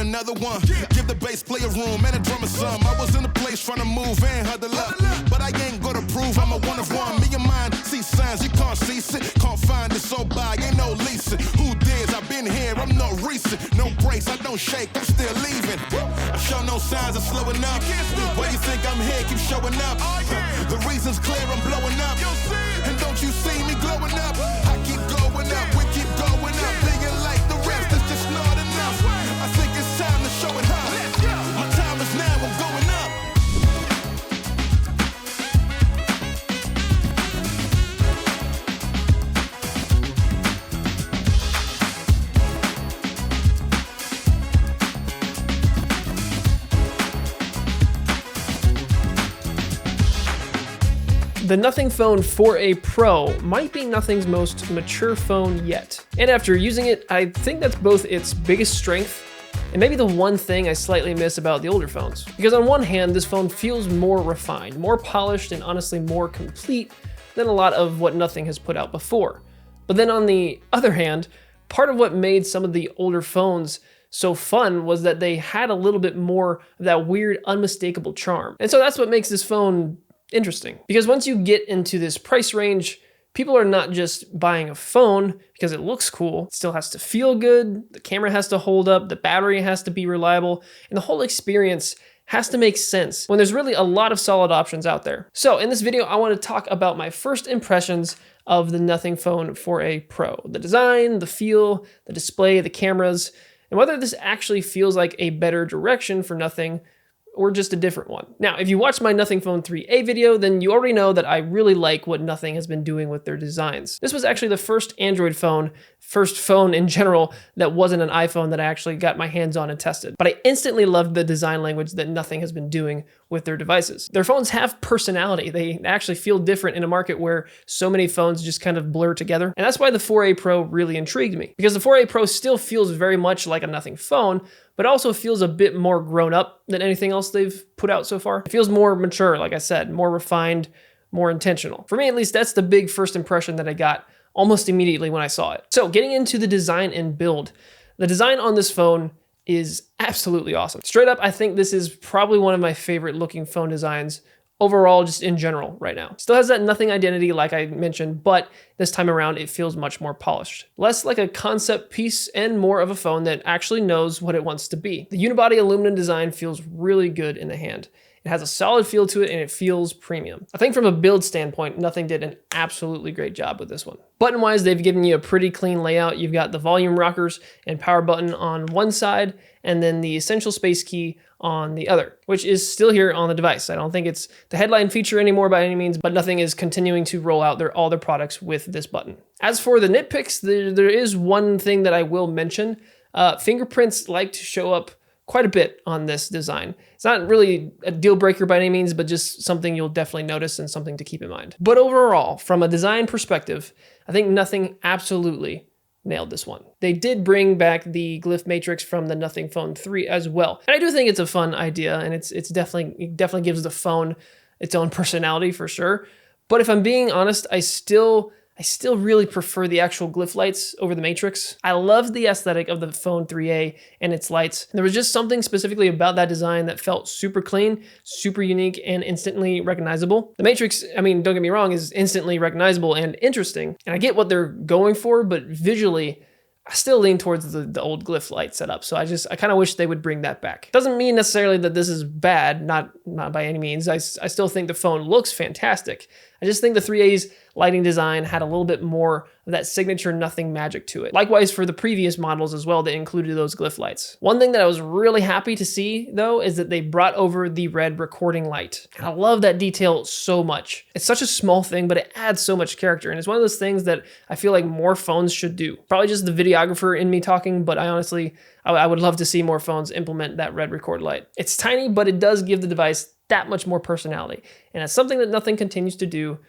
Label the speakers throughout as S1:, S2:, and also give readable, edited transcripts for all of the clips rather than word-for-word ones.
S1: another one. Give the bass player room and a drummer some. I was in the place trying to move and huddle up, but I ain't gonna prove I'm a one of one. Me and mine see signs you can't see it, can't find it, so by ain't no leasing. Who dares? I've been here, I'm not recent. No brakes, I don't shake, I'm still leaving. I show no signs of slowing up. Why you think I'm here? Keep showing up. The reason's clear, I'm blowing up. And don't you see me glowing up? I keep going up, we keep going up. Being like the rest is just not enough. I think it's time to show it up. My time is now, I'm going up.
S2: The Nothing Phone 4A Pro might be Nothing's most mature phone yet. And after using it, I think that's both its biggest strength and maybe the one thing I slightly miss about the older phones. Because on one hand, this phone feels more refined, more polished, and honestly more complete than a lot of what Nothing has put out before. But then on the other hand, part of what made some of the older phones so fun was that they had a little bit more of that weird, unmistakable charm. And so that's what makes this phone interesting, because once you get into this price range, people are not just buying a phone because it looks cool. It still has to feel good, the camera has to hold up, the battery has to be reliable, and the whole experience has to make sense when there's really a lot of solid options out there. So in this video, I want to talk about my first impressions of the Nothing Phone 4A Pro. The design, the feel, the display, the cameras, and whether this actually feels like a better direction for Nothing or just a different one. Now, if you watched my Nothing Phone 3A video, then you already know that I really like what Nothing has been doing with their designs. This was actually the first Android phone, first phone in general, that wasn't an iPhone that I actually got my hands on and tested. But I instantly loved the design language that Nothing has been doing with their devices. Their phones have personality. They actually feel different in a market where so many phones just kind of blur together. And that's why the 4A Pro really intrigued me, because the 4A Pro still feels very much like a Nothing phone, but also feels a bit more grown up than anything else they've put out so far. It feels more mature, like I said, more refined, more intentional. For me, at least, that's the big first impression that I got almost immediately when I saw it. So getting into the design and build, the design on this phone is absolutely awesome. Straight up, I think this is probably one of my favorite looking phone designs overall, just in general right now. Still has that Nothing identity like I mentioned, but this time around it feels much more polished. Less like a concept piece and more of a phone that actually knows what it wants to be. The unibody aluminum design feels really good in the hand. It has a solid feel to it and it feels premium. I think from a build standpoint, Nothing did an absolutely great job with this one. Button-wise, they've given you a pretty clean layout. You've got the volume rockers and power button on one side, and then the essential space key on the other, which is still here on the device. I don't think it's the headline feature anymore by any means, but Nothing is continuing to roll out all their products with this button. As for the nitpicks, there is one thing that I will mention. Fingerprints like to show up quite a bit on this design. It's not really a deal breaker by any means, but just something you'll definitely notice and something to keep in mind. But overall, from a design perspective, I think Nothing absolutely nailed this one. They did bring back the glyph matrix from the Nothing Phone 3 as well. And I do think it's a fun idea, and it definitely gives the phone its own personality for sure. But if I'm being honest, I still really prefer the actual glyph lights over the matrix. I love the aesthetic of the Phone 3A and its lights. There was just something specifically about that design that felt super clean, super unique, and instantly recognizable. The matrix, I mean, don't get me wrong, is instantly recognizable and interesting. And I get what they're going for, but visually, I still lean towards the old glyph light setup. So I kind of wish they would bring that back. Doesn't mean necessarily that this is bad, not by any means. I still think the phone looks fantastic. I just think the 3A's lighting design had a little bit more of that signature Nothing magic to it. Likewise for the previous models as well that included those glyph lights. One thing that I was really happy to see though is that they brought over the red recording light. And I love that detail so much. It's such a small thing, but it adds so much character. And it's one of those things that I feel like more phones should do. Probably just the videographer in me talking, but I would love to see more phones implement that red record light. It's tiny, but it does give the device that much more personality. And it's something that Nothing continues to do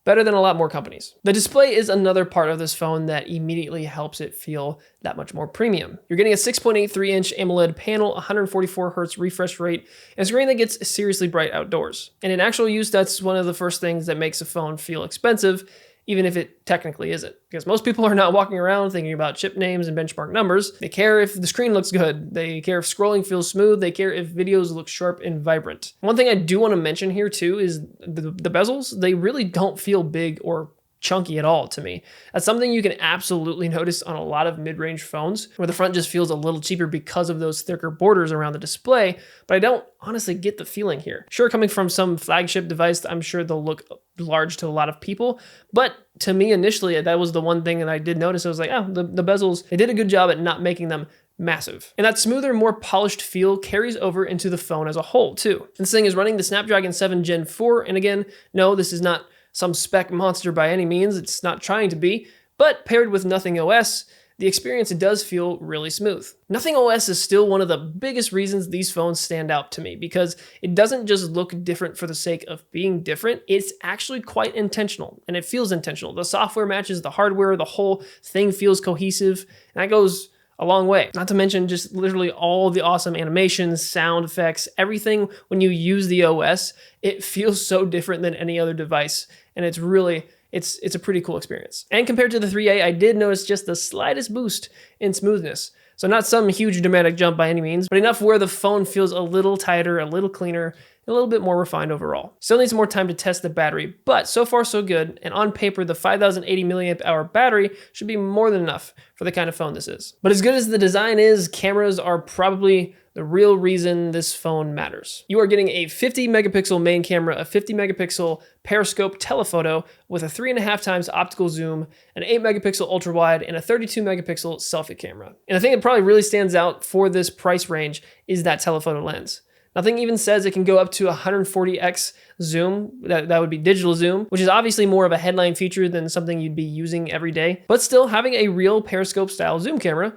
S2: better than a lot more companies. The display is another part of this phone that immediately helps it feel that much more premium. You're getting a 6.83-inch AMOLED panel, 144 Hz refresh rate, and a screen that gets seriously bright outdoors. And in actual use, that's one of the first things that makes a phone feel expensive, even if it technically isn't. Because most people are not walking around thinking about chip names and benchmark numbers. They care if the screen looks good. They care if scrolling feels smooth. They care if videos look sharp and vibrant. One thing I do want to mention here too is the bezels. They really don't feel big or chunky at all to me. That's something you can absolutely notice on a lot of mid-range phones where the front just feels a little cheaper because of those thicker borders around the display, but I don't honestly get the feeling here. Sure, coming from some flagship device, I'm sure they'll look large to a lot of people, but to me initially, that was the one thing that I did notice. I was like, oh, the bezels, they did a good job at not making them massive. And that smoother, more polished feel carries over into the phone as a whole too. And this thing is running the Snapdragon 7 Gen 4, and again, no, this is not some spec monster by any means, it's not trying to be, but paired with Nothing OS, the experience does feel really smooth. Nothing OS is still one of the biggest reasons these phones stand out to me because it doesn't just look different for the sake of being different, it's actually quite intentional, and it feels intentional. The software matches the hardware, the whole thing feels cohesive, and that goes a long way. Not to mention just literally all the awesome animations, sound effects, everything when you use the OS, it feels so different than any other device. And it's really, it's a pretty cool experience. And compared to the 3A, I did notice just the slightest boost in smoothness. So not some huge dramatic jump by any means, but enough where the phone feels a little tighter, a little cleaner, a little bit more refined overall. Still needs more time to test the battery, but so far so good, and on paper, the 5080 milliamp hour battery should be more than enough for the kind of phone this is. But as good as the design is, cameras are probably the real reason this phone matters. You are getting a 50 megapixel main camera, a 50 megapixel periscope telephoto with a 3.5 times optical zoom, an 8 megapixel ultra wide, and a 32 megapixel selfie camera. And the thing that probably really stands out for this price range is that telephoto lens. Nothing even says it can go up to 140x zoom, that would be digital zoom, which is obviously more of a headline feature than something you'd be using every day. But still, having a real periscope style zoom camera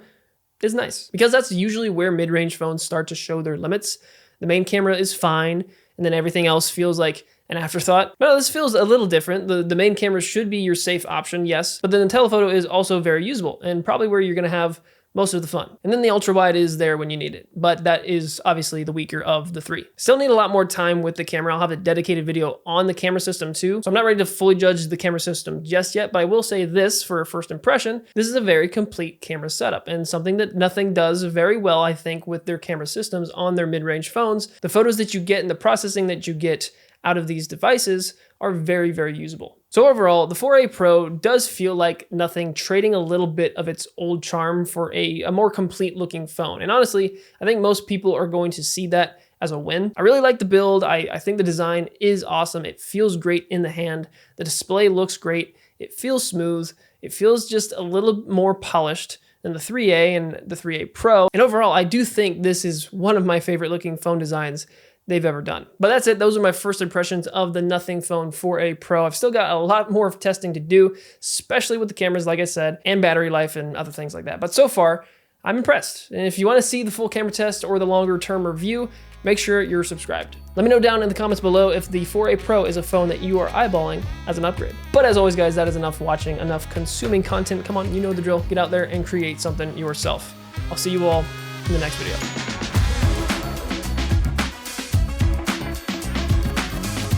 S2: is nice because that's usually where mid-range phones start to show their limits. The main camera is fine, and then everything else feels like an afterthought. But this feels a little different. The main camera should be your safe option, yes, but then the telephoto is also very usable and probably where you're gonna have most of the fun. And then the ultra wide is there when you need it, but that is obviously the weaker of the three. Still need a lot more time with the camera. I'll have a dedicated video on the camera system too, so I'm not ready to fully judge the camera system just yet, but I will say this for a first impression, this is a very complete camera setup and something that Nothing does very well, I think, with their camera systems on their mid-range phones. The photos that you get and the processing that you get out of these devices are very, very usable. So overall, the 4A Pro does feel like Nothing trading a little bit of its old charm for a more complete looking phone. And honestly, I think most people are going to see that as a win. I really like the build. I think the design is awesome. It feels great in the hand. The display looks great. It feels smooth. It feels just a little more polished than the 3A and the 3A Pro. And overall, I do think this is one of my favorite looking phone designs they've ever done. But that's it. Those are my first impressions of the Nothing Phone 4A Pro. I've still got a lot more of testing to do, especially with the cameras, like I said, and battery life and other things like that. But so far, I'm impressed. And if you want to see the full camera test or the longer term review, make sure you're subscribed. Let me know down in the comments below if the 4A Pro is a phone that you are eyeballing as an upgrade. But as always, guys, that is enough watching, enough consuming content. Come on, you know the drill. Get out there and create something yourself. I'll see you all in the next video.